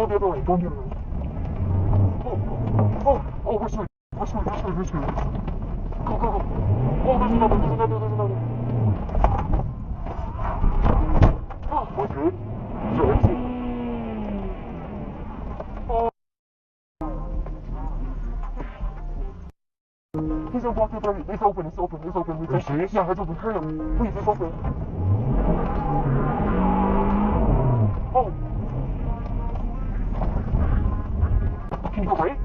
the other way. Go the other way. Oh, we're straight. We're straight. Go. Oh, there's another. Oh, we're good. Is there exit? Oh. He's gonna walk through the It's open. Are you serious? Yeah, it's open. Hurry up. Please, it's open. Oh. Can you go right?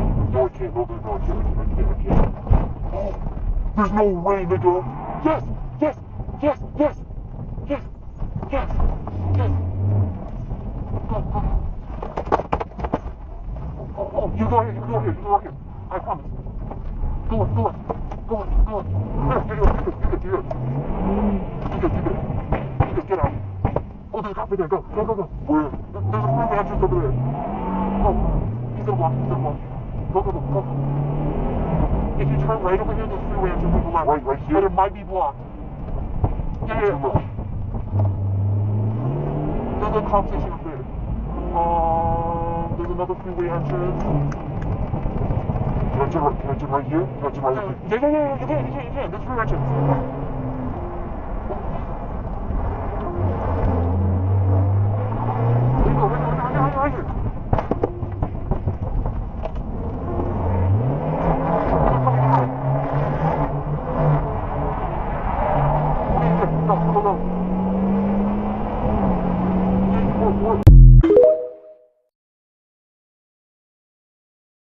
Yes. No, I can't. I can't. Oh. There's no way, nigga. Yes. Go. Oh, you go here. I promise. Go on. Here. You can get out. Oh, there's a cop right there. Go. Where? There's a freeway entrance over there. Oh, he's gonna walk. Go. If you turn right over here, there's a freeway entrance over left. Right here? But it might be blocked. Yeah. There's a cop station up there. There's another freeway entrance. Can I turn right here? Yeah, you can. There's freeway entrance.